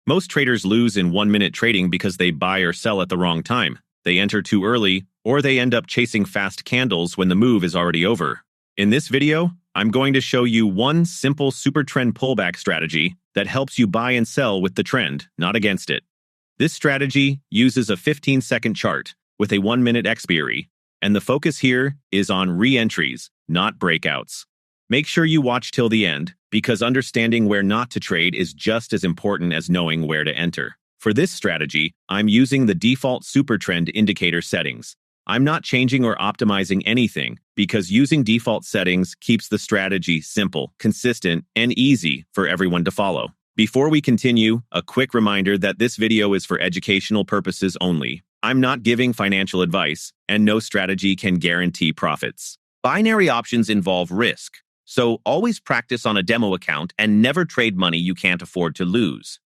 Most traders lose in 1-minute trading because they buy or sell at the wrong time. They enter too early, or they end up chasing fast candles when the move is already over. In this video, I'm going to show you one simple super trend pullback strategy that helps you buy and sell with the trend, not against it. This strategy uses a 15-second chart with a 1-minute expiry, and the focus here is on re-entries, not breakouts. Make sure you watch till the end, because understanding where not to trade is just as important as knowing where to enter. For this strategy, I'm using the default Supertrend indicator settings. I'm not changing or optimizing anything, because using default settings keeps the strategy simple, consistent, and easy for everyone to follow. Before we continue, a quick reminder that this video is for educational purposes only. I'm not giving financial advice, and no strategy can guarantee profits. Binary options involve risk, so always practice on a demo account and never trade money you can't afford to lose.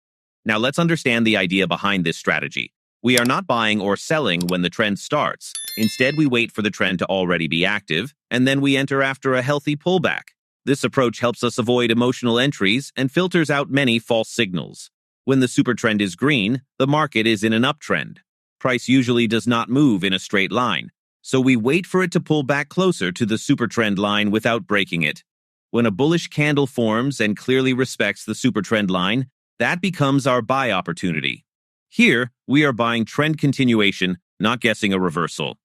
Now let's understand the idea behind this strategy. We are not buying or selling when the trend starts. Instead, we wait for the trend to already be active, and then we enter after a healthy pullback. This approach helps us avoid emotional entries and filters out many false signals. When the supertrend is green, the market is in an uptrend. Price usually does not move in a straight line, so we wait for it to pull back closer to the supertrend line without breaking it. When a bullish candle forms and clearly respects the supertrend line, that becomes our buy opportunity. Here, we are buying trend continuation, not guessing a reversal.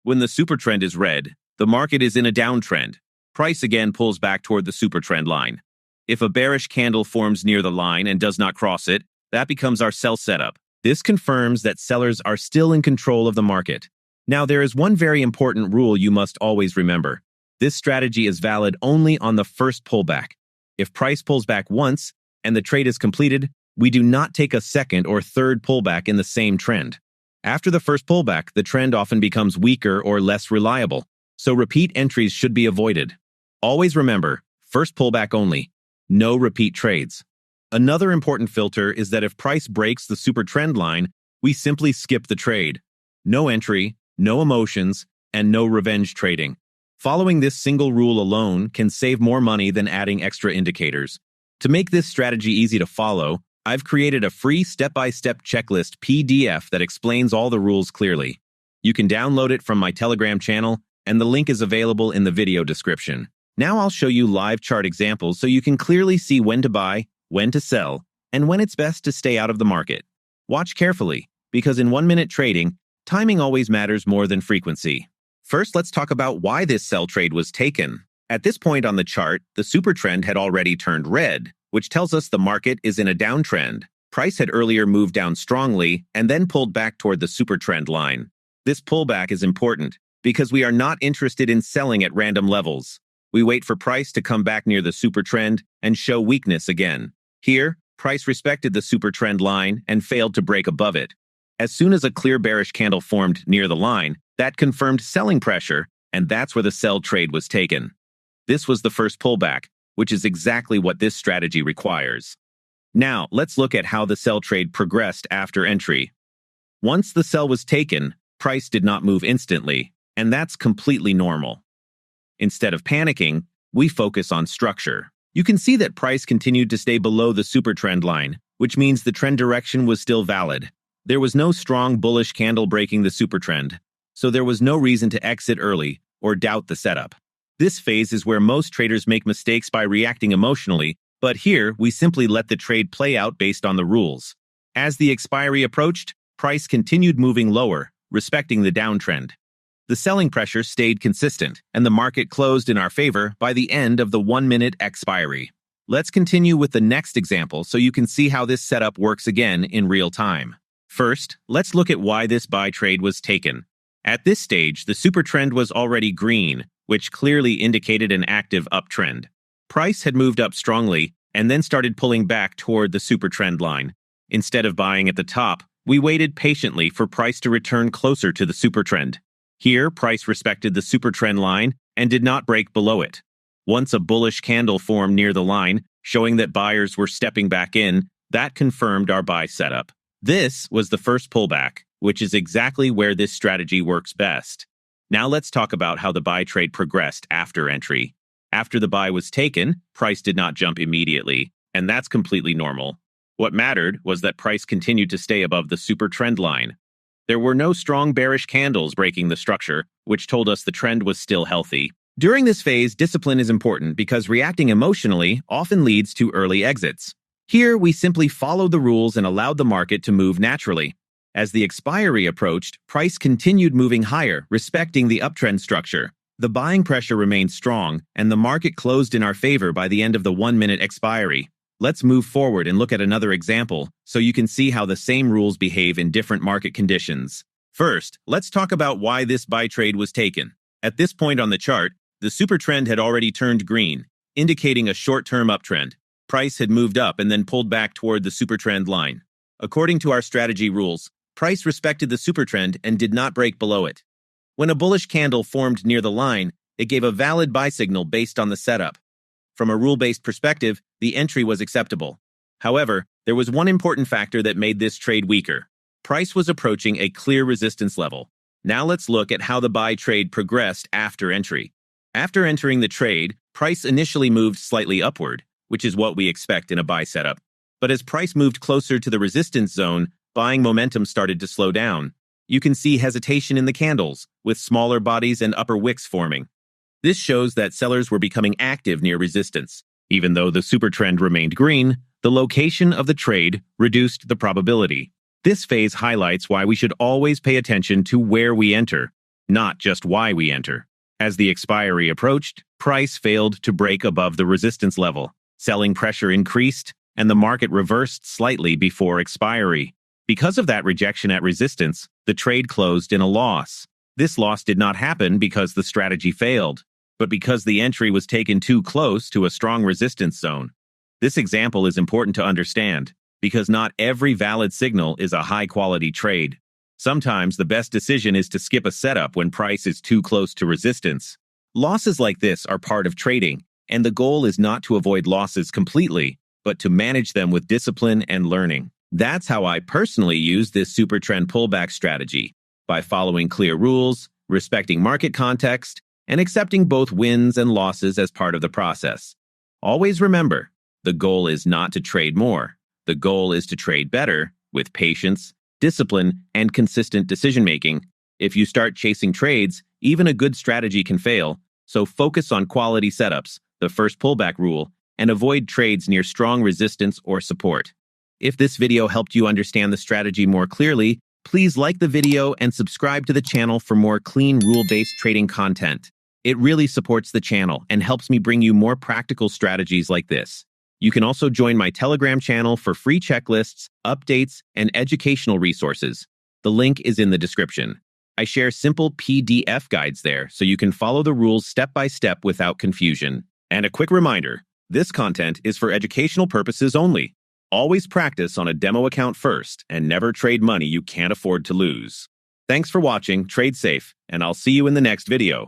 When the supertrend is red, the market is in a downtrend. Price again pulls back toward the supertrend line. If a bearish candle forms near the line and does not cross it, that becomes our sell setup. This confirms that sellers are still in control of the market. Now, there is one very important rule you must always remember. This strategy is valid only on the first pullback. If price pulls back once and the trade is completed, we do not take a second or third pullback in the same trend. After the first pullback, the trend often becomes weaker or less reliable, so repeat entries should be avoided. Always remember, first pullback only, no repeat trades. Another important filter is that if price breaks the supertrend line, we simply skip the trade. No entry, no emotions, and no revenge trading. Following this single rule alone can save more money than adding extra indicators. To make this strategy easy to follow, I've created a free step-by-step checklist PDF that explains all the rules clearly. You can download it from my Telegram channel, and the link is available in the video description. Now I'll show you live chart examples so you can clearly see when to buy, when to sell, and when it's best to stay out of the market. Watch carefully, because in 1-minute trading, timing always matters more than frequency. First, let's talk about why this sell trade was taken. At this point on the chart, the supertrend had already turned red, which tells us the market is in a downtrend. Price had earlier moved down strongly and then pulled back toward the supertrend line. This pullback is important because we are not interested in selling at random levels. We wait for price to come back near the supertrend and show weakness again. Here, price respected the supertrend line and failed to break above it. As soon as a clear bearish candle formed near the line, that confirmed selling pressure, and that's where the sell trade was taken. This was the first pullback, which is exactly what this strategy requires. Now, let's look at how the sell trade progressed after entry. Once the sell was taken, price did not move instantly, and that's completely normal. Instead of panicking, we focus on structure. You can see that price continued to stay below the supertrend line, which means the trend direction was still valid. There was no strong bullish candle breaking the supertrend, so there was no reason to exit early or doubt the setup. This phase is where most traders make mistakes by reacting emotionally, but here we simply let the trade play out based on the rules. As the expiry approached, price continued moving lower, respecting the downtrend. The selling pressure stayed consistent, and the market closed in our favor by the end of the 1-minute expiry. Let's continue with the next example so you can see how this setup works again in real time. First, let's look at why this buy trade was taken. At this stage, the supertrend was already green, which clearly indicated an active uptrend. Price had moved up strongly and then started pulling back toward the supertrend line. Instead of buying at the top, we waited patiently for price to return closer to the supertrend. Here, price respected the supertrend line and did not break below it. Once a bullish candle formed near the line, showing that buyers were stepping back in, that confirmed our buy setup. This was the first pullback, which is exactly where this strategy works best. Now let's talk about how the buy trade progressed after entry. After the buy was taken, price did not jump immediately, and that's completely normal. What mattered was that price continued to stay above the Supertrend line. There were no strong bearish candles breaking the structure, which told us the trend was still healthy. During this phase, discipline is important because reacting emotionally often leads to early exits. Here, we simply followed the rules and allowed the market to move naturally. As the expiry approached, price continued moving higher, respecting the uptrend structure. The buying pressure remained strong, and the market closed in our favor by the end of the 1-minute expiry. Let's move forward and look at another example so you can see how the same rules behave in different market conditions. First, let's talk about why this buy trade was taken. At this point on the chart, the Supertrend had already turned green, indicating a short-term uptrend. Price had moved up and then pulled back toward the Supertrend line. According to our strategy rules, price respected the Supertrend and did not break below it. When a bullish candle formed near the line, it gave a valid buy signal based on the setup. From a rule-based perspective, the entry was acceptable. However, there was one important factor that made this trade weaker. Price was approaching a clear resistance level. Now let's look at how the buy trade progressed after entry. After entering the trade, price initially moved slightly upward, which is what we expect in a buy setup. But as price moved closer to the resistance zone, buying momentum started to slow down. You can see hesitation in the candles, with smaller bodies and upper wicks forming. This shows that sellers were becoming active near resistance. Even though the Supertrend remained green, the location of the trade reduced the probability. This phase highlights why we should always pay attention to where we enter, not just why we enter. As the expiry approached, price failed to break above the resistance level. Selling pressure increased, and the market reversed slightly before expiry. Because of that rejection at resistance, the trade closed in a loss. This loss did not happen because the strategy failed, but because the entry was taken too close to a strong resistance zone. This example is important to understand, because not every valid signal is a high-quality trade. Sometimes the best decision is to skip a setup when price is too close to resistance. Losses like this are part of trading, and the goal is not to avoid losses completely, but to manage them with discipline and learning. That's how I personally use this Supertrend pullback strategy, by following clear rules, respecting market context, and accepting both wins and losses as part of the process. Always remember, the goal is not to trade more. The goal is to trade better, with patience, discipline, and consistent decision-making. If you start chasing trades, even a good strategy can fail, so focus on quality setups, the first pullback rule, and avoid trades near strong resistance or support. If this video helped you understand the strategy more clearly, please like the video and subscribe to the channel for more clean, rule-based trading content. It really supports the channel and helps me bring you more practical strategies like this. You can also join my Telegram channel for free checklists, updates, and educational resources. The link is in the description. I share simple PDF guides there so you can follow the rules step by step without confusion. And a quick reminder, this content is for educational purposes only. Always practice on a demo account first and never trade money you can't afford to lose. Thanks for watching, trade safe, and I'll see you in the next video.